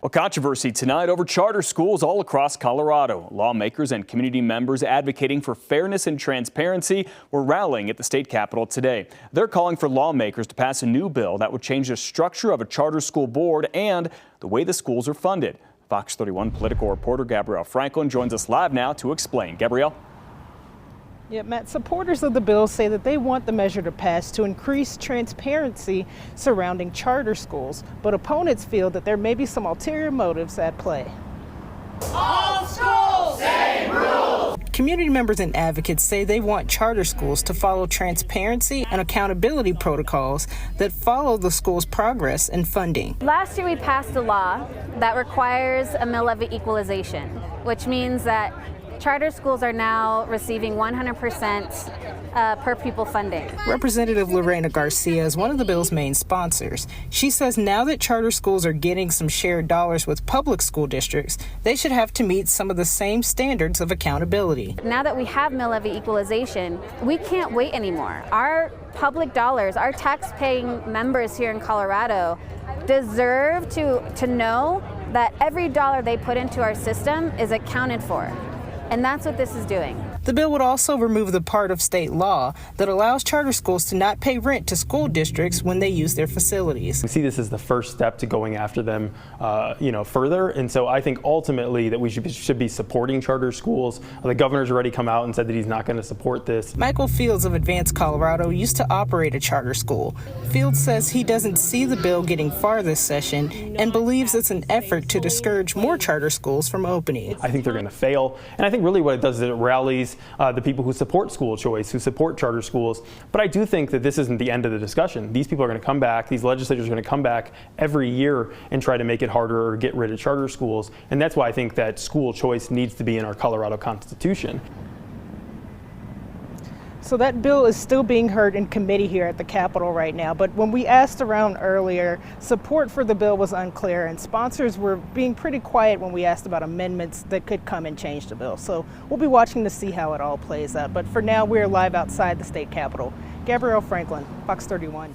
Well, controversy tonight over charter schools all across Colorado. Lawmakers and community members advocating for fairness and transparency were rallying at the state capitol today. They're calling for lawmakers to pass a new bill that would change the structure of a charter school board and the way the schools are funded. Fox 31 political reporter Gabrielle Franklin joins us live now to explain. Gabrielle? Yeah, Matt, supporters of the bill say that they want the measure to pass to increase transparency surrounding charter schools, but opponents feel that there may be some ulterior motives at play. All schools, same rules. Community members and advocates say they want charter schools to follow transparency and accountability protocols that follow the school's progress and funding. Last year we passed a law that requires a mill levy equalization, which means that charter schools are now receiving 100% per pupil funding. Representative Lorena Garcia is one of the bill's main sponsors. She says now that charter schools are getting some shared dollars with public school districts, they should have to meet some of the same standards of accountability. Now that we have mill levy equalization, we can't wait anymore. Our public dollars, our tax-paying members here in Colorado deserve to know that every dollar they put into our system is accounted for. And that's what this is doing. The bill would also remove the part of state law that allows charter schools to not pay rent to school districts when they use their facilities. We see this as the first step to going after them, further. And so I think ultimately that we should be supporting charter schools. The governor's already come out and said that he's not going to support this. Michael Fields of Advance Colorado used to operate a charter school. Fields says he doesn't see the bill getting far this session and believes it's an effort to discourage more charter schools from opening. I think they're going to fail. And I think really what it does is it rallies the people who support school choice, who support charter schools. But I do think that this isn't the end of the discussion. These people are going to come back, these legislators are going to come back every year and try to make it harder or get rid of charter schools. And that's why I think that school choice needs to be in our Colorado Constitution. So that bill is still being heard in committee here at the Capitol right now. But when we asked around earlier, support for the bill was unclear, and sponsors were being pretty quiet when we asked about amendments that could come and change the bill. So we'll be watching to see how it all plays out. But for now, we're live outside the state Capitol. Gabrielle Franklin, Fox 31.